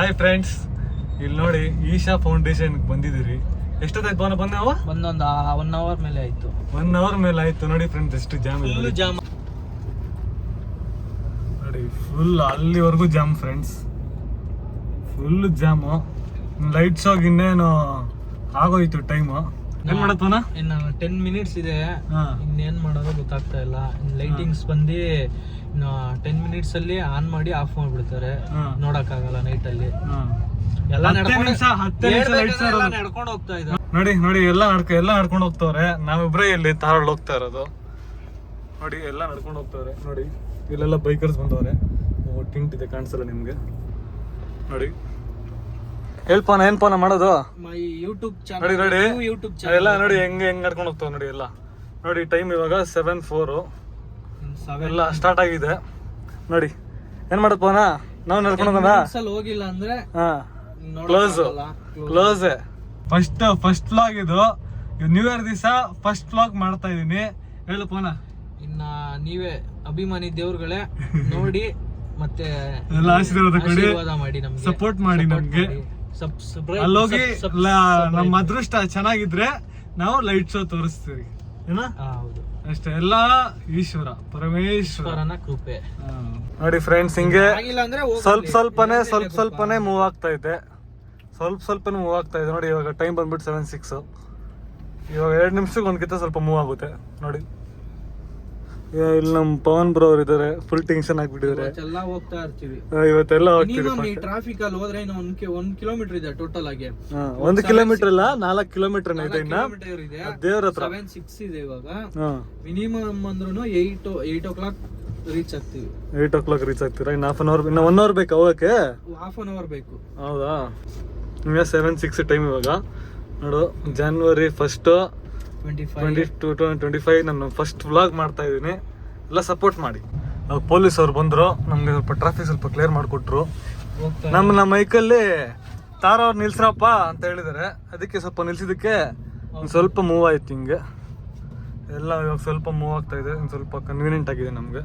Hi friends, ಇಲ್ಲಿ ನೋಡಿ Isha foundation ಬಂದಿದ್ದೀರಿ. ಎಷ್ಟೊತ್ತಾಯ್ತು ಪವನ ಬಂದ? ಒಂದೊಂದು 1 ಅವರ್ ಮೇಲೆ ಆಯ್ತು. 1 ಅವರ್ ಮೇಲೆ ಆಯ್ತು. ನೋಡಿ ಫ್ರೆಂಡ್ಸ್, ಎಷ್ಟು ಜಾಮ್ ಇದೆ. ಜಾಮ್ ನೋಡಿ, ಫುಲ್ ಅಲ್ಲಿವರೆಗೂ jam friends, full jam. Light ಶೋಗ್ ಇನ್ನೇನು ಆಗೋಯ್ತು ಟೈಮು. ಏನ್ ಮಾಡತ್ವನ? ಇನ್ನು 10 ಮಿನಿಟ್ಸ್ ಇದೆ. ಇನ್ನೇನ್ ಮಾಡೋದು ಗೊತ್ತಾಗ್ತಾ ಇಲ್ಲ. ಲೈಟಿಂಗ್ಸ್ ಬಂದು ಇನ್ನು 10 ಮಿನಿಟ್ಸ್ ಅಲ್ಲಿ ಆನ್ ಮಾಡಿ ಆಫ್ ಮಾಡ್ಬಿಡ್ತಾರೆ. ನೋಡಕ್ ಆಗಲ್ಲ ನೈಟ್ ಅಲ್ಲಿ. ಎಲ್ಲ ನಡ್ಕೊಂಡು ಹೋಗ್ತಾ ಇದ್ದಾರೆ. ನೋಡಿ ನೋಡಿ, ಎಲ್ಲ ನಡ್ಕೊಂಡು ಹೋಗ್ತವ್ರೆ. ನಾವಿಬ್ರೇ ಇಲ್ಲಿ ತಾರಳ್ಳಿ ಹೋಗ್ತಾ ಇರೋದು. ನೋಡಿ, ಎಲ್ಲ ನಡ್ಕೊಂಡು ಹೋಗ್ತವ್ರೆ. ನೋಡಿ, ಇಲ್ಲೆಲ್ಲ ಬೈಕರ್ಸ್ ಬಂದವ್ರೆ. ಟಿಂಟ್ ಇದೆ, ಕಾಣಿಸಲ್ಲ ನಿಮ್ಗೆ. ನೋಡಿ, ಹೇಳ್ಪಾನ ಏನ್ ಪಾನ ಮಾಡೋದು? ಯೂಟ್ಯೂಬ್ ನೋಡಿ ನೋಡಿ, ಯೂಟ್ಯೂಬ್ ಎಲ್ಲ ನೋಡಿ ಹೆಂಗ್ ನಡ್ಕೊಂಡು ಹೋಗ್ತಾವ. ನೋಡಿ ಎಲ್ಲ ನೋಡಿ, ಟೈಮ್ ಇವಾಗ 7:04 ಎಲ್ಲ ಸ್ಟಾರ್ಟ್ ಆಗಿದೆ. ನೋಡಿ ಏನ್ ಮಾಡತ್ ಪವನ, ನಾವ್ ನಡ್ಕೊಂಡು ಹೋಗೋಣ. ಹೋಗಿಲ್ಲ ಅಂದ್ರೆ ಕ್ಲೋಸ್. ಫಸ್ಟ್ ವ್ಲಾಗ್ ಇದು. ನ್ಯೂ ಇಯರ್ ದಿವಸ ಫಸ್ಟ್ ವ್ಲಾಗ್ ಮಾಡ್ತಾ ಇದೀನಿ. ಹೇಳು ಪವನ. ಇನ್ನ ನೀವೇ ಅಭಿಮಾನಿ ದೇವ್ರುಗಳೇ, ನೋಡಿ ಮತ್ತೆ ಎಲ್ಲ ಆಶೀರ್ವಾದ ಮಾಡಿ, ನಮ್ಗೆ ಸಪೋರ್ಟ್ ಮಾಡಿ. ನಮ್ಗೆ ಅಲ್ಲೋಗಿ ನಮ್ಮ ಅದೃಷ್ಟ ಚೆನ್ನಾಗಿದ್ರೆ ನಾವು ಲೈಟ್ ಶೋ ತೋರಿಸ್ತೀವಿ. ಏನಾ? ಹೌದು, ಅಷ್ಟೇ. ಎಲ್ಲ ಈಶ್ವರ ಪರಮೇಶ್ವರನ ಕೃಪೆ. ನೋಡಿ ಫ್ರೆಂಡ್ಸ್, ಹಿಂಗೆ ಅಂದ್ರೆ ಸ್ವಲ್ಪನೇ ಮೂವ್ ಆಗ್ತಾ ಇದೆ. ಸ್ವಲ್ಪನೇ ಮೂವ್ ಆಗ್ತಾ ಇದೆ. ನೋಡಿ, ಇವಾಗ ಟೈಮ್ ಬಂದ್ಬಿಟ್ಟು 7:06. ಇವಾಗ 2 ನಿಮಿಷಕ್ಕೆ ಒಂದ್ಕಿಂತ ಸ್ವಲ್ಪ ಮೂವ್ ಆಗುತ್ತೆ. ನೋಡಿ, ಇಲ್ಲಿ ನಮ್ ಪವನ್ ಬ್ರೋ ಅವ್ರು ಇದಾರೆ. ಫುಲ್ ಟೆನ್ಷನ್ ಆಗ್ಬಿಟ್ಟಿದ್ದಾರೆ. ಹೋಗ್ತಾ ಇರ್ತೀವಿ ಇವತ್ತೆಲ್ಲ ಹೋಗ್ತೀವಿ. ಟ್ರಾಫಿಕ್ ಅಲ್ಲಿ ಹೋದ್ರೆ ಇನ್ನು 1 ಕಿಲೋಮೀಟರ್ ಇದೆ ಟೋಟಲ್ ಆಗಿ. 1 ಕಿಲೋಮೀಟರ್ ಇಲ್ಲ, 4 ಕಿಲೋಮೀಟರ್ ಇದೆ. ಇನ್ನ ದೇವ್ರ ಹತ್ರ 7:06 ಇದೆ ಇವಾಗ. ಮಿನಿಮಮ್ ಅಂದ್ರೂ 8 o'clock ರೀಚ್ ಆಗ್ತೀವಿ. 8 o'clock ರೀಚ್ ಆಗ್ತೀರಾ? ಇನ್ನು 1 ಅವರ್ ಬೇಕು ಹೋಗಕ್ಕೆ. 1/2 hour ಬೇಕು. ಹೌದಾ? ನಿಮಗೆ 7:06 ಟೈಮ್ ಇವಾಗ. ನೋಡು, January 1st 2025 ನಾನು ಫಸ್ಟ್ ವ್ಲಾಗ್ ಮಾಡ್ತಾ ಇದ್ದೀನಿ. ಎಲ್ಲ ಸಪೋರ್ಟ್ ಮಾಡಿ. ಪೊಲೀಸ್ ಅವ್ರು ಬಂದ್ರು, ನಮ್ಗೆ ಸ್ವಲ್ಪ ಟ್ರಾಫಿಕ್ ಸ್ವಲ್ಪ ಕ್ಲಿಯರ್ ಮಾಡಿಕೊಟ್ರು. ನಮ್ಮ ಮೈಕಲ್ಲಿ ತಾರವ್ರು ನಿಲ್ಸ್ರಪ್ಪ ಅಂತ ಹೇಳಿದಾರೆ. ಅದಕ್ಕೆ ಸ್ವಲ್ಪ ನಿಲ್ಸಿದಕ್ಕೆ ಸ್ವಲ್ಪ ಮೂವ್ ಆಯ್ತು. ಹಿಂಗೆ ಎಲ್ಲ ಇವಾಗ ಸ್ವಲ್ಪ ಮೂವ್ ಆಗ್ತಾ ಇದೆ. ಸ್ವಲ್ಪ ಕನ್ವೀನಿಯಂಟ್ ಆಗಿದೆ ನಮ್ಗೆ.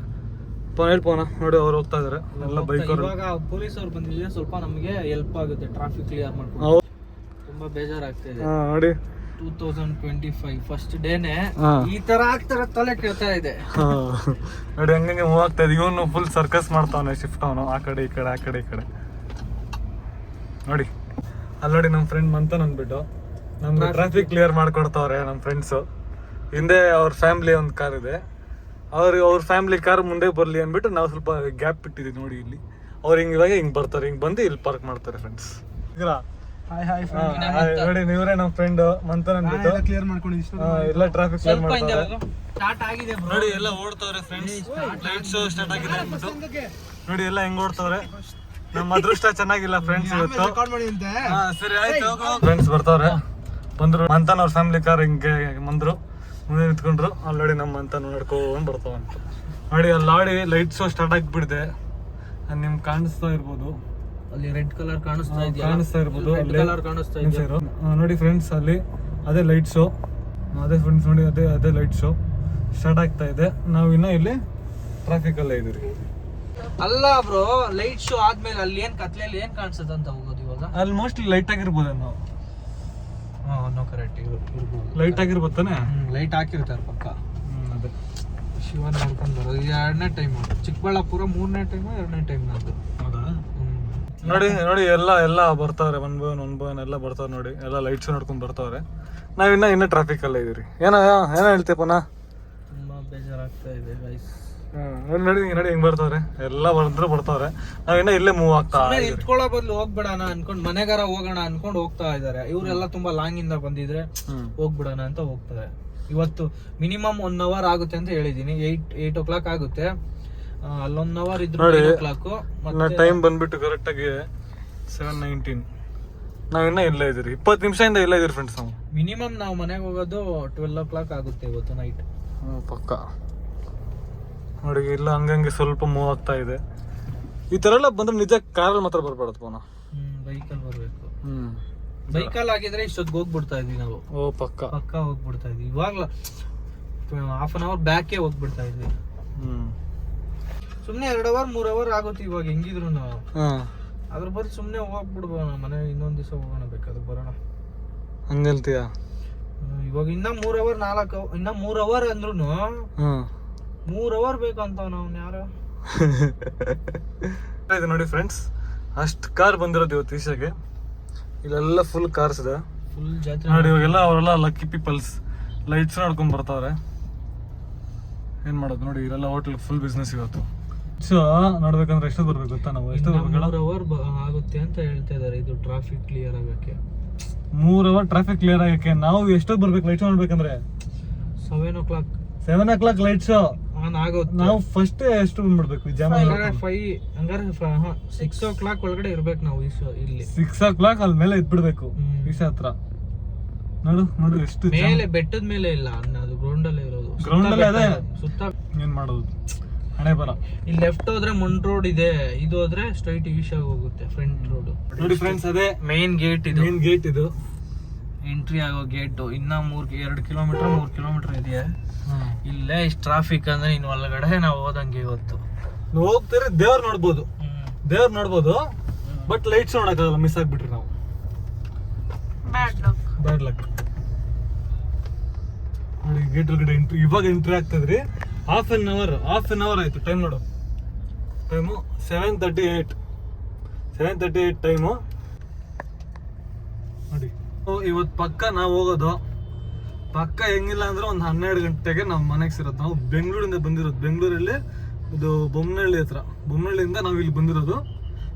ಹೇಳ್ಬೋಣ. ನೋಡಿ, ಅವ್ರು ಹೋಗ್ತಾ ಇದಾರೆ ಎಲ್ಲ ಬೈಕ್. ಇವಾಗ ಪೊಲೀಸ್ ಅವ್ರು ಬಂದಿದ್ರೆ ಸ್ವಲ್ಪ ನಮ್ಗೆ ಹೆಲ್ಪ್ ಆಗುತ್ತೆ ಟ್ರಾಫಿಕ್ ಕ್ಲಿಯರ್ ಮಾಡ್ಕೊಂಡು. ತುಂಬಾ ಬೇಜಾರಾಗ್ತಾ ಇದೆ. ನೋಡಿ, 2025 ಫಸ್ಟ್ ಡೇನೆ ಈ ತರ ಆಗ್ತಾರ ತಲೆ ಕೇಳ್ತಾ ಇದೆ. ನೋಡಿ, ಹಂಗಂಗೆ ಮೂವ್ ಆಗ್ತಾ ಇದೆ. ಇವನು ಫುಲ್ ಸರ್ಕಸ್ ಮಾಡ್ತಾವನೆ, ಶಿಫ್ಟ್ ಅವನು ಆ ಕಡೆ ಈ ಕಡೆ, ಆ ಕಡೆ ಈ ಕಡೆ. ನೋಡಿ, ಅಲ್ಲಿ ನೋಡಿ ನಮ್ಮ ಫ್ರೆಂಡ್ ಮಂತನ್ ಅಂದ್ಬಿಟ್ಟು ನಮ್ಗೆ ಟ್ರಾಫಿಕ್ ಕ್ಲಿಯರ್ ಮಾಡ್ಕೊಡ್ತಾವ್ರೆ ನಮ್ಮ ಫ್ರೆಂಡ್ಸು. ಹಿಂದೆ ಅವ್ರ ಫ್ಯಾಮಿಲಿ ಒಂದು ಕಾರ್ ಇದೆ. ಅವ್ರ ಫ್ಯಾಮಿಲಿ ಕಾರ್ ಮುಂದೆ ಬರ್ಲಿ ಅಂದ್ಬಿಟ್ಟು ನಾವು ಸ್ವಲ್ಪ ಗ್ಯಾಪ್ ಬಿಟ್ಟಿದ್ದೀವಿ. ನೋಡಿ, ಇಲ್ಲಿ ಅವ್ರು ಇವಾಗ ಹಿಂಗ್ ಬರ್ತಾರೆ, ಹಿಂಗ್ ಬಂದು ಇಲ್ಲಿ ಪಾರ್ಕ್ ಮಾಡ್ತಾರೆ ಫ್ರೆಂಡ್ಸ್. ನೋಡಿ, ನೀವ್ರೆ ನಮ್ಮ ಫ್ರೆಂಡ್ ಮಂತನ್ ಅಂದ್ಬಿಟ್ಟು ಕ್ಲಿಯರ್ ಮಾಡ್ಕೊಂಡು ಎಲ್ಲ ಟ್ರಾಫಿಕ್ ಕ್ಲಿಯರ್ ಮಾಡ್ತಾರೆ. ನೋಡಿ, ಎಲ್ಲ ಓಡ್ತವ್ರೆ ಫ್ರೆಂಡ್ಸ್. ಲೈಟ್ ಶೋ ಸ್ಟಾರ್ಟ್ ಆಗಿದೆ ಅಂದ್ಬಿಟ್ಟು ನೋಡಿ ಎಲ್ಲ ಹೆಂಗ್ ಓಡ್ತವ್ರೆ. ನಮ್ಮ ಅದೃಷ್ಟ ಚೆನ್ನಾಗಿಲ್ಲ ಫ್ರೆಂಡ್ಸ್ ಇವತ್ತು. ಸರಿ ಆಯ್ತು, ಫ್ರೆಂಡ್ಸ್ ಬರ್ತಾವ್ರೆ. ಬಂದ್ರು ಮಂತನ್ ಅವ್ರ ಫ್ಯಾಮಿಲಿ ಕಾರ್ ಹಿಂಗೆ ಬಂದ್ರು, ಮುಂದೆ ನಿಂತ್ಕೊಂಡ್ರು. ಆಲ್ರೆಡಿ ನಮ್ಮ ಮಂತನ್ ನಡ್ಕೊಂಡ್ ಬರ್ತಾವಂತ. ನೋಡಿ, ಅಲ್ಲಿ ಲೈಟ್ ಶೋ ಸ್ಟಾರ್ಟ್ ಆಗಿಬಿಡಿದೆ. ನಿಮ್ಗೆ ಕಾಣಿಸ್ತಾ ಇರ್ಬೋದು, ಅಲ್ಲಿ ರೆಡ್ ಕಲರ್ ಕಾಣಿಸ್ತಾ ಇರ್ಬೋದು. ನೋಡಿ ಫ್ರೆಂಡ್ಸ್, ಅಲ್ಲಿ ಅದೇ ಲೈಟ್ ಶೋ. ಅದೇ ಫ್ರೆಂಡ್ಸ್, ನೋಡಿ ಅದೇ ಲೈಟ್ ಶೋ ಸ್ಟಾರ್ಟ್ ಆಗ್ತಾ ಇದೆ. ನಾವು ಇನ್ನ ಇಲ್ಲಿ ಟ್ರಾಫಿಕ್ ಅಲ್ಲೇ ಇದೀವಿ. ಅಲ್ಲ ಬ್ರೋ, ಲೈಟ್ ಶೋ ಆದ್ಮೇಲೆ ಅಲ್ಲಿ ಏನ್ ಕತ್ಲೆಯಲ್ಲಿ ಏನ್ ಕಾಣಿಸುತ್ತೆ ಅಂತ ಹೋಗೋದು ಇವಾಗ? ಅಲ್ಲಿ ಮೋಸ್ಟ್ಲಿ ಲೈಟ್ ಆಗಿರ್ಬೋದು. ನಾವು ಕರೆಕ್ಟ್ ಇರ್ಬೋದು. ಲೈಟ್ ಆಗಿರ್ಬೋತಾನೆ. ಲೈಟ್ ಹಾಕಿರ್ತಾರೆ ಪಕ್ಕ. ಅದೇ ಶಿವನ ನೋಡ್ಕೊಂಡು ಬರೋದು. 2ನೇ ಟೈಮ್ ಚಿಕ್ಕಬಳ್ಳಾಪುರ, 3ನೇ ಟೈಮ್, 2ನೇ ಟೈಮ್ ನಂದು. ಹೌದಾ? ನೋಡಿ ಎಲ್ಲ ಬರ್ತಾವ್ರೆ. ಒನ್ ಬೈ ಒನ್ ಎಲ್ಲ ಬರ್ತಾವ್ರೆ. ನೋಡಿ, ಎಲ್ಲ ಲೈಟ್ ಶೋ ನೋಡ್ಕೊಂಡ್ ಬರ್ತಾವ್ರೆ. ನಾವ್ ಇನ್ನ ಟ್ರಾಫಿಕ್ ಅಲ್ಲೇ ಇದೀರಿ. ಏನೋ ಹೇಳ್ತೀಪನ? ತುಂಬಾ ಬೇಜಾರಾಗ್ತಾ ಇದೆ ಗೈಸ್. ನೋಡಿ ಹಿಂಗ್ ಬರ್ತಾವ್ರೆ. ಎಲ್ಲ ಬರ್ತಾವ್ರೆ. ನಾವಿನ್ನ ಇಲ್ಲೇ ಮೂವ್ ಆಗ್ತಾ ನಿಂತ್ಕೊಳ್ಳೋ ಬದಲು ಹೋಗ್ಬಿಡೋಣ ಅನ್ಕೊಂಡ್ ಮನೆಗಾರ ಹೋಗೋಣ ಅನ್ಕೊಂಡು ಹೋಗ್ತಾ ಇದಾರೆ. ಇವರೆಲ್ಲ ತುಂಬಾ ಲಾಂಗ್ ಇಂದ ಬಂದಿದ್ರೆ ಹೋಗ್ಬಿಡೋಣ ಅಂತ ಹೋಗ್ತಾರೆ. ಇವತ್ತು ಮಿನಿಮಮ್ 1 hour ಆಗುತ್ತೆ ಅಂತ ಹೇಳಿದೀನಿ. 8 o'clock ಆಗುತ್ತೆ. ಅಲ್ಲೊಂದ್ ಅವರ್ ಇದ್ರೆ 8 o'clock. ಟೈಮ್ ಬಂದ್ಬಿಟ್ಟು ಕರೆಕ್ಟ್ ಆಗಿ 7:19. ನಾವಿನ್ನ ಇಲ್ಲೇ ಇದೀರಿ. 20 ನಿಮಿಷದಿಂದ ಇಲ್ಲೇ ಇದೀರಿ ಫ್ರೆಂಡ್ಸ್. ನಾವು ಮಿನಿಮಮ್ ನಾವು ಮನೆಗೆ ಹೋಗೋದು 12 o'clock ಆಗುತ್ತೆ ಇವತ್ತು ನೈಟ್. ಪಕ್ಕ. ನೋಡಿ, ಇಲ್ಲ ಹಂಗಂಗೆ ಸ್ವಲ್ಪ ಮೂವ್ ಆಗ್ತಾ ಇದೆ. ಈ ತರ ಎಲ್ಲ ಬಂದ್ರೆ ನಿಜ ಕಾರಲ್ಲಿ ಮಾತ್ರ ಬರ್ಬಾರ್ದು ಪೋನ. ಬೈಕಲ್ಲಿ ಬರ್ಬೇಕು. ಬೈಕಲ್ಲಿ ಆಗಿದ್ರೆ ಇಷ್ಟೊತ್ತಿಗೆ ಹೋಗ್ಬಿಡ್ತಾ ಇದ್ವಿ ನಾವು. ಪಕ್ಕ ಹೋಗ್ಬಿಡ್ತಾ ಇದ್ವಿ. ಇವಾಗ್ಲ 1/2 hour ಬ್ಯಾಕೇ ಹೋಗ್ಬಿಡ್ತಾ ಇದ್ವಿ. ಸುಮ್ನೆ 2 hour 3 hour ಆಗುತ್ತೆ ಇವಾಗ ಹೆಂಗಿದ್ರು ನಾವು. ಅದ್ರ ಬರೀ ಸುಮ್ಮನೆ ಹೋಗ್ಬಿಡ್ಬೋಣ ಮನೆ, ಇನ್ನೊಂದ್ ದಿವಸ ಹೋಗೋಣ ಬೇಕಾದ್ರೆ ಬರೋಣ. ಹಂಗಲ್ತೀಯ? ಇವಾಗ ಇನ್ನ 3 ಅವರ್ 4 ಇನ್ನ 3 ಅವರ್ ಅಂದ್ರು 3 ಅವರ್ ಬೇಕಂತ ನಾವು ಯಾರು ಇದು ನೋಡಿ ಫ್ರೆಂಡ್ಸ್, ಅಷ್ಟು ಕಾರ್ ಬಂದಿರೋದು ಇವತ್ತು ಈಶಾಗೆ. ಇಲ್ಲೆಲ್ಲ ಫುಲ್ ಕಾರ್ಸ್ ಇದೆ, ಫುಲ್ ಜಾತ್ರೆ ನೋಡಿ. ಇವಾಗೆಲ್ಲ ಅವರೆಲ್ಲ ಲಕ್ಕಿ ಪೀಪಲ್ಸ್ ಲೈಟ್ಸ್ ನೋಡ್ಕೊಂಡ್ ಬರ್ತಾವ್ರೆ. ಏನ್ ಮಾಡೋದು ನೋಡಿ, ಇಲ್ಲೆಲ್ಲ ಹೋಟೆಲ್ ಫುಲ್ ಬಿಸ್ನೆಸ್ ಇವತ್ತು. ಸೊ ನೋಡ್ಬೇಕಂದ್ರೆ ಎಷ್ಟು ಬರ್ಬೇಕು ಗೊತ್ತಾ ನಾವು? ಎಷ್ಟು 3 ಅವರ್ ಆಗುತ್ತೆ ಅಂತ ಹೇಳ್ತಾ ಇದಾರೆ ಇದು ಟ್ರಾಫಿಕ್ ಕ್ಲಿಯರ್ ಆಗಕ್ಕೆ. 3 ಅವರ್ ಟ್ರಾಫಿಕ್ ಕ್ಲಿಯರ್ ಆಗಕ್ಕೆ ನಾವು ಎಷ್ಟೊತ್ತು ಬರ್ಬೇಕು ಲೈಟ್ಸ್ ನೋಡ್ಬೇಕಂದ್ರೆ? 7 o'clock 7 o'clock ಲೈಟ್ಸ್ ಆನ್ ಆಗುತ್ತೆ. ನಾವು ಫಸ್ಟ್ ಎಷ್ಟು ಬಂದ್ಬಿಡ್ಬೇಕು ಜಾಮ? 6 o'clock ಒಳಗಡೆ ಇರ್ಬೇಕು ನಾವು ಇಲ್ಲಿ. 6 o'clock ಅಲ್ಲಿ ಮೇಲೆ ಇದ್ಬಿಡ್ಬೇಕು ಈಶಾ ಹತ್ರ. ನೋಡು ನೋಡು ಎಷ್ಟು ಮೇಲೆ ಬೆಟ್ಟದ ಮೇಲೆ ಇಲ್ಲ, ಅದು ಗ್ರೌಂಡ್ ಅಲ್ಲೇ ಇರೋದು. ಗ್ರೌಂಡ್ ಅಲ್ಲೇ ಅದೇ ಸುತ್ತ ಏನ್ ಮಾಡೋದು, ಹಣೆ ಬರ. ಇಲ್ಲಿ ಲೆಫ್ಟ್ ಹೋದ್ರೆ ಮುಂಡ್ ರೋಡ್ ಇದೆ, ಇದು ಹೋದ್ರೆ ಸ್ಟ್ರೈಟ್ ಈಶಾಗ ಹೋಗುತ್ತೆ ಫ್ರಂಟ್ ರೋಡ್. ನೋಡಿ ಫ್ರೆಂಡ್ಸ್, ಅದೇ ಮೇನ್ ಗೇಟ್ ಇದು. ಮೇನ್ ಗೇಟ್ ಇದು, ಎಂಟ್ರಿ ಆಗೋ ಗೇಟ್. ಇನ್ನ 2 ಕಿಲೋಮೀಟರ್ 3 ಕಿಲೋಮೀಟರ್ ಇದೆ. ಇಲ್ಲೇ ಇಷ್ಟು ಟ್ರಾಫಿಕ್ ಅಂದ್ರೆ ಇನ್ನು ಒಳಗಡೆ ನಾವು ಹೋದಂಗೆ ಇವತ್ತು ಹೋಗ್ತಾರೆ. ದೇವ್ರ ನೋಡ್ಬೋದು ಬಟ್ ಲೈಟ್ಸ್ ನೋಡಕ್ಕಾಗಲ್ಲ, ಮಿಸ್ ಆಗ್ಬಿಟ್ರಿ ನಾವು. ಬ್ಯಾಡ್ ಲಕ್ ನೋಡಿ. ಗೇಟ್ ಒಳಗಡೆ ಎಂಟ್ರಿ, ಇವಾಗ ಎಂಟ್ರಿ ಆಗ್ತದ್ರಿ. ಹಾಫ್ ಅನ್ ಅವರ್ ಆಯ್ತು. ಟೈಮ್ ನೋಡು, ಟೈಮು 7:38 ಟೈಮು ನೋಡಿ. ಇವತ್ತು ಪಕ್ಕ ನಾವು ಹೋಗೋದು ಪಕ್ಕ ಹೆಂಗಿಲ್ಲ ಅಂದ್ರೆ ಒಂದು 12 ಗಂಟೆಗೆ ನಾವು ಮನೆಗೆ ಸೇರೋದು. ನಾವು ಬೆಂಗಳೂರಿಂದ ಬಂದಿರೋದು. ಬೆಂಗಳೂರಲ್ಲಿ ಇದು ಬೊಮ್ಮನಹಳ್ಳಿ ಹತ್ರ, ಬೊಮ್ಮನಹಳ್ಳಿಯಿಂದ ನಾವು ಇಲ್ಲಿ ಬಂದಿರೋದು.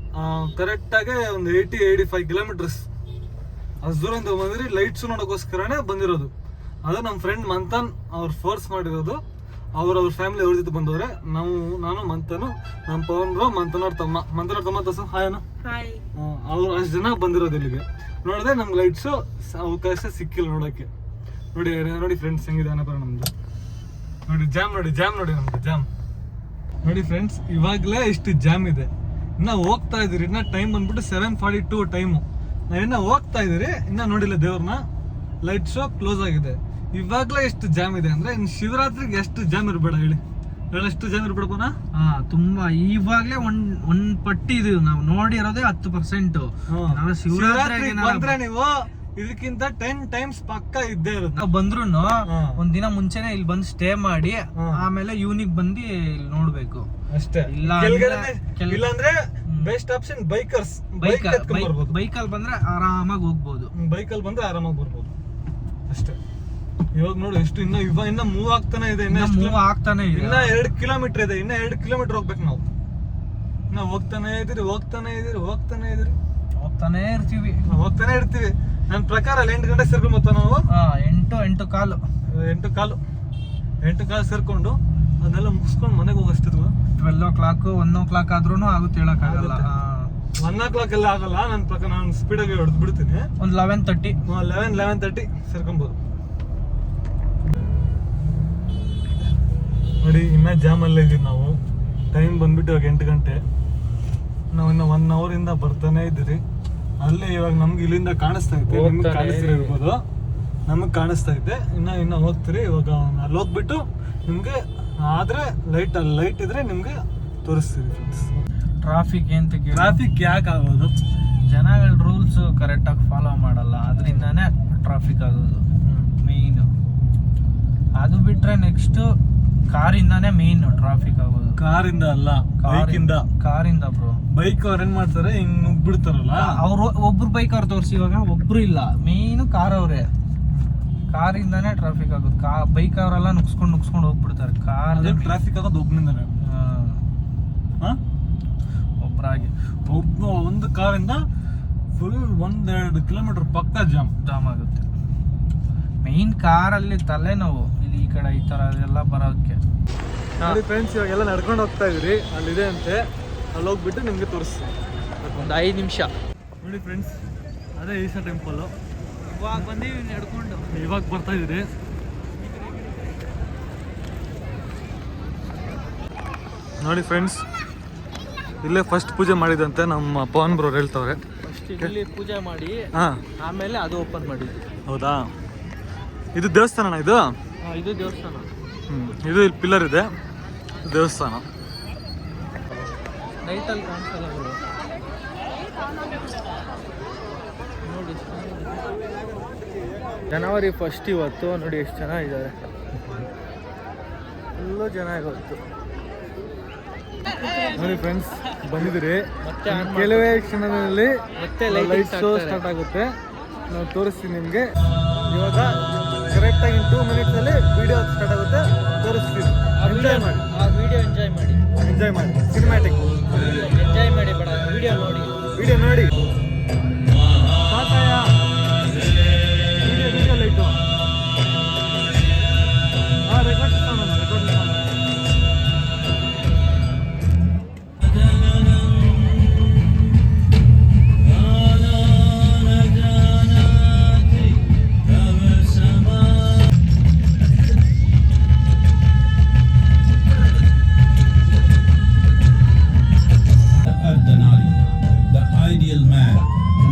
ಕರೆಕ್ಟಾಗಿ ಒಂದು 80-85 ಕಿಲೋಮೀಟರ್ಸ್ ಅಷ್ಟು ದೂರದಿಂದ ಬಂದಿರಿ. ಲೈಟ್ಸ್ ನೋಡೋಕ್ಕೋಸ್ಕರನೇ ಬಂದಿರೋದು. ಅದು ನಮ್ಮ ಫ್ರೆಂಡ್ ಮಂಥನ್ ಅವ್ರು ಫೋರ್ಸ್ ಮಾಡಿರೋದು. ಅವ್ರ ಫ್ಯಾಮಿಲಿ ಅವ್ರ ಜೊತೆ ಬಂದವ್ರೆ. ನಾನು ಮಂಥನು, ನಮ್ಮ ಪವನ್ರು, ಮಂಥನವ್ರ ತಮ್ಮ ತಸ ಹಾಯನು, ಅವ್ರು ಅಷ್ಟು ಜನ ಬಂದಿರೋದು ಇಲ್ಲಿಗೆ. ನೋಡಿದ್ರೆ ನಮ್ಗೆ ಲೈಟ್ಸು ಅವಕಾಶ ಸಿಕ್ಕಿಲ್ಲ ನೋಡೋಕ್ಕೆ. ನೋಡಿ ಫ್ರೆಂಡ್ಸ್, ಹೆಂಗಿದೆ ಅನಪರ ನಮ್ದು. ನೋಡಿ ಜಾಮ್ ನೋಡಿ ನಮ್ದು ಜಾಮ್ ನೋಡಿ ಫ್ರೆಂಡ್ಸ್. ಇವಾಗಲೇ ಇಷ್ಟು ಜಾಮ್ ಇದೆ. ಇನ್ನ ಹೋಗ್ತಾ ಇದೀರಿ. ಇನ್ನ ಟೈಮ್ ಬಂದ್ಬಿಟ್ಟು 7:42 ಟೈಮು. ನಾವಿನ್ನ ಹೋಗ್ತಾ ಇದೀರಿ, ಇನ್ನ ನೋಡಿಲ್ಲ ದೇವ್ರನ್ನ. ಲೈಟ್ ಶೋ ಕ್ಲೋಸ್ ಆಗಿದೆ. ಇವಾಗ್ಲೇ ಎಷ್ಟು ಜಾಮ್ ಇದೆ ಅಂದ್ರೆ ಇನ್ನು ಶಿವರಾತ್ರಿಗೆ ಎಷ್ಟು ಜಾಮ್ ಇರ್ಬೇಡ ಹೇಳಿ. ಎಷ್ಟು ಜಾಮ್ ಇರ್ಬೇಡಪ್ಪನ? ತುಂಬಾ. ಇವಾಗ್ಲೇ ಒಂದ್ ಪಟ್ಟಿ ಇದು ನಾವು ನೋಡಿರೋದೇ 10%. ಶಿವರಾತ್ರಿ ಬಂದ್ರೆ ನೀವು ಇದಕ್ಕಿಂತ 10 times ಪಕ್ಕ ಇದ್ದೇ ಇರುತ್ತೆ. ನಾವು ಬಂದ್ರು ಒಂದ್ ದಿನ ಮುಂಚೆನೆ ಇಲ್ಲಿ ಬಂದು ಸ್ಟೇ ಮಾಡಿ ಆಮೇಲೆ ಈವ್ನಿಂಗ್ ಬಂದು ಇಲ್ಲಿ ನೋಡ್ಬೇಕು ಅಷ್ಟೇ. ಇಲ್ಲಾಂದ್ರೆ ಬೆಸ್ಟ್ ಆಪ್ಷನ್ ಬೈಕರ್ಸ್. ಬೈಕಲ್ಲಿ ಬಂದ್ರೆ ಆರಾಮಾಗಿ ಹೋಗ್ಬೋದು. ಬೈಕಲ್ಲಿ ಬಂದ್ರೆ ಆರಾಮಾಗಿ ಬರ್ಬೋದು ಅಷ್ಟೇ. ಇವಾಗ ನೋಡು ಎಷ್ಟು ಇನ್ನ ಮೂವ್ ಆಗ್ತಾನೆ ಇದೆ. ಇನ್ನ 2 ಕಿಲೋಮೀಟರ್ ಇದೆ. ಇನ್ನ 2 ಕಿಲೋಮೀಟರ್ ಹೋಗ್ಬೇಕು ನಾವು. ಇನ್ನ ಹೋಗ್ತಾನೆ ಇರ್ತೀವಿ. ನನ್ನ ಪ್ರಕಾರ 8 ಗಂಟೆ ಸೇರ್ಕೊಂಡ್ ಬರ್ತಾವ ನಾವು. 8 ಕಾಲು 8 ಕಾಲು ಸೇರ್ಕೊಂಡು ಅದನ್ನೆಲ್ಲ ಮುಗಿಸ್ಕೊಂಡು ಮನೆಗೆ ಹೋಗಷ್ಟಿದ್ವು. 12 o'clock 1 o'clock ಆದ್ರೂ ಆಗುತ್ತೆ, ಹೇಳಕ್ ಆಗಲ್ಲ. 1 o'clock ಎಲ್ಲ ಆಗಲ್ಲ ನನ್ನ ಪ್ರಕಾರ. ನಾನು ಸ್ಪೀಡಾಗಿ ಹೊಡೆದು ಬಿಡ್ತೀನಿ. ಒಂದು 11:30 11:30 ಸೇರ್ಕೊಬೋದು. ನೋಡಿ ಇನ್ನ ಜಾಮ್ ಅಲ್ಲೇ ಇದೀವಿ ನಾವು. ಟೈಮ್ ಬಂದ್ಬಿಟ್ಟು ಇವಾಗ 8 ಗಂಟೆ. ನಾವು ಇನ್ನ 1 hour ಇಂದ ಬರ್ತಾನೆ ಇದ್ದೀರಿ. ಅಲ್ಲೇ ಇವಾಗ ನಮ್ಗೆ ಇಲ್ಲಿಂದ ಕಾಣಿಸ್ತಾ ಇದೆ, ನಿಮ್ಗೆ ಕಾಣಿಸ್ತಿರ್ಬೋದು. ನಮಗ್ ಕಾಣಿಸ್ತಾ ಇದೆ. ಇನ್ನ ಹೋಗ್ತೀರಿ. ಇವಾಗ ಅಲ್ಲಿ ಹೋಗ್ಬಿಟ್ಟು ನಿಮ್ಗೆ ಆದ್ರೆ ಲೈಟ್ ಇದ್ರೆ ನಿಮ್ಗೆ ತೋರಿಸ್ತೀವಿ ಫ್ರೆಂಡ್ಸ್. ಟ್ರಾಫಿಕ್ ಯಾಕೆ ಆಗೋದು? ಜನಗಳ ರೂಲ್ಸ್ ಕರೆಕ್ಟ್ ಆಗಿ ಫಾಲೋ ಮಾಡಲ್ಲ, ಅದರಿಂದಾನೇ ಟ್ರಾಫಿಕ್ ಆಗೋದು ಮೇನ್. ಅದು ಬಿಟ್ರೆ ನೆಕ್ಸ್ಟ್ ಕಾರಿಂದಾನೇ ಮೇನ್ ಟ್ರಾಫಿಕ್ ಆಗೋದು. ಕಾರಿಂದ ಅಲ್ಲ, ಕಾರಿಂದ ಬ್ರೋ. ಬೈಕ್ ಅವ್ರು ಏನ್ ಮಾಡ್ತಾರೆ, ಹಿಂಗ್ ನುಗ್ಬಿಡ್ತಾರಲ್ಲ. ಅವ್ರು ಒಬ್ರು ಬೈಕ್ ಅವ್ರು ತೋರಿಸಿ, ಇವಾಗ ಒಬ್ರು ಇಲ್ಲ, ಮೇನ್ ಕಾರ್ ಅವ್ರೆ. ಕಾರಿಂದಾನೇ ಟ್ರಾಫಿಕ್ ಆಗೋದು. ಬೈಕ್ ಅವರೆಲ್ಲ ನುಗ್ಸ್ಕೊಂಡು ಹೋಗ್ಬಿಡ್ತಾರೆ. ಕಾರ್ ಟ್ರಾಫಿಕ್ ಆಗೋದು ಒಬ್ಬನಿಂದಾನೆ. ಒಬ್ಬರಾಗಿ ಒಂದು ಕಾರಿಂದ ಫುಲ್ 1-2 ಕಿಲೋಮೀಟರ್ ಪಕ್ಕ ಜಾಮ್ ಆಗುತ್ತೆ. ಮೇನ್ ಕಾರಲ್ಲಿ ತಲೆನೋವು. ಇಲ್ಲಿ ಈ ಕಡೆ ಈ ತರ ಎಲ್ಲ ಬರೋದಕ್ಕೆ. ನೋಡಿ ಫ್ರೆಂಡ್ಸ್, ಇವಾಗೆಲ್ಲ ನಡ್ಕೊಂಡು ಹೋಗ್ತಾ ಇದ್ರಿ. ಅಲ್ಲಿದೆ ಅಂತೆ, ಅಲ್ಲಿ ಹೋಗ್ಬಿಟ್ಟು ನಿಮ್ಗೆ ತೋರಿಸ್ತೀನಿ. ಒಂದು 5 ನಿಮಿಷ. ನೋಡಿ ಫ್ರೆಂಡ್ಸ್, ಅದೇ ಈಶಾ ಟೆಂಪಲ್. ಇವಾಗ ಬಂದೀವಿ ನಡ್ಕೊಂಡು. ಇವಾಗ ಬರ್ತಾ ಇದ್ರಿ. ನೋಡಿ ಫ್ರೆಂಡ್ಸ್, ಇಲ್ಲೇ ಫಸ್ಟ್ ಪೂಜೆ ಮಾಡಿದಂತೆ ನಮ್ಮ ಪವನ್ ಬ್ರೋ ಹೇಳ್ತವ್ರೆ. ಇಲ್ಲಿ ಪೂಜೆ ಮಾಡಿ ಆಮೇಲೆ ಅದು ಓಪನ್ ಮಾಡಿದ್ವಿ. ಹೌದಾ? ಇದು ದೇವಸ್ಥಾನ ಇದು? ಇದು ದೇವಸ್ಥಾನ. ಇದು ಇಲ್ಲಿ ಪಿಲ್ಲರ್ ಇದೆ, ದೇವಸ್ಥಾನ. ನೈಟಲ್ಲಿ ಕಾಣಿಸಲ್ಲ. ನೋಡಿ ಜನವರಿ 1 ಇವತ್ತು. ನೋಡಿ ಎಷ್ಟು ಜನ ಇದ್ದಾರೆ, ಫುಲ್ಲು ಜನ ಇವತ್ತು. ನೋಡಿ ಫ್ರೆಂಡ್ಸ್ ಬಂದಿದ್ದೀರಿ, ಮತ್ತೆ ಕೆಲವೇ ಕ್ಷಣದಲ್ಲಿ ಮತ್ತೆ ಲೈಟ್ ಶೋ ಸ್ಟಾರ್ಟ್ ಆಗುತ್ತೆ. ನಾವು ತೋರಿಸ್ತೀವಿ ನಿಮಗೆ. ಇವಾಗ ಕರೆಕ್ಟಾಗಿ 2 ಮಿನಿಟ್ಸಲ್ಲಿ ವಿಡಿಯೋ ಸ್ಟಾರ್ಟ್ ಆಗುತ್ತೆ, ತೋರಿಸ್ತೀವಿ. ಎಂಜಾಯ್ ಮಾಡಿ, ಆ ವಿಡಿಯೋ ಎಂಜಾಯ್ ಮಾಡಿ, ಸಿನಿಮ್ಯಾಟಿಕ್ ಎಂಜಾಯ್ ಮಾಡಿ ಬೇಡ, ವಿಡಿಯೋ ನೋಡಿ. ವಿಡಿಯೋ ನೋಡಿ. Video light record the ideal man,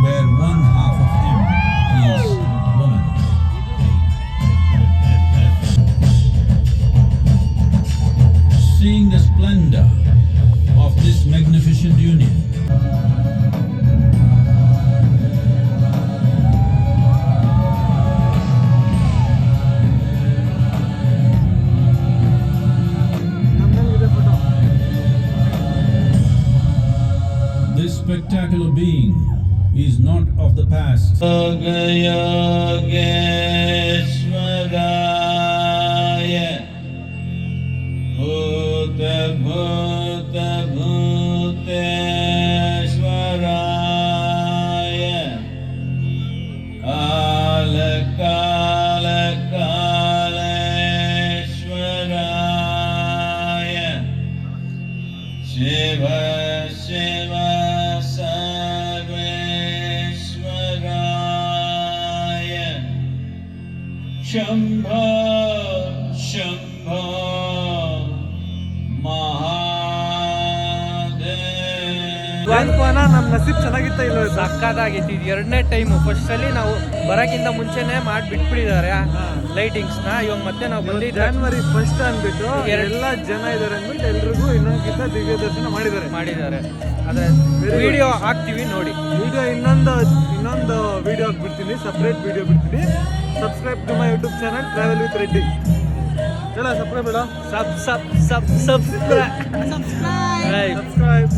where one half of him is woman. Seeing the splendor of this magnificent union, this spectacular being is not of the past. Shiva Shiva Sarveshwaraya Shambho Shambho Mahadev. ನಮ್ಮ ನಸೀಬ್ ಚೆನ್ನಾಗಿತ್ತ ಇಲ್ಲ? ಸಕ್ಕತ್ತಾಗಿತ್ತು. ಇದು 2ನೇ time. ಫಸ್ಟಲ್ಲಿ ನಾವು ಬರೋಕ್ಕಿಂತ ಮುಂಚೆನೇ ಮಾಡಿ ಬಿಟ್ಬಿಟ್ಟಿದ್ದಾರೆ ಲೈಟಿಂಗ್ಸ್ನ. ಇವಾಗ ಮತ್ತೆ ನಾವು ಬಂದಿದ್ದು ಜನವರಿ 1 ಅಂದ್ಬಿಟ್ಟು ಎಲ್ಲ ಜನ ಇದ್ದಾರೆ ಅಂದ್ಬಿಟ್ಟು ಎಲ್ರಿಗೂ ಇನ್ನೊಂದಕ್ಕಿಂತ ದಿವ್ಯ ದರ್ಶನ ಮಾಡಿದ್ದಾರೆ. ಅದೇ ವಿಡಿಯೋ ಹಾಕ್ತೀವಿ ನೋಡಿ. ವಿಡಿಯೋ ಇನ್ನೊಂದು ವಿಡಿಯೋ ಹಾಕ್ಬಿಡ್ತೀನಿ, ಸಪ್ರೇಟ್ ವಿಡಿಯೋ ಬಿಡ್ತೀನಿ. Subscribe to my YouTube channel travel with Reddy. ಹೇಳ ಸಬ್ಸ್ಕ್ರೈಬ್ ಹೇಳ. ಸಬ್ಸ್ಕ್ರೈಬ್.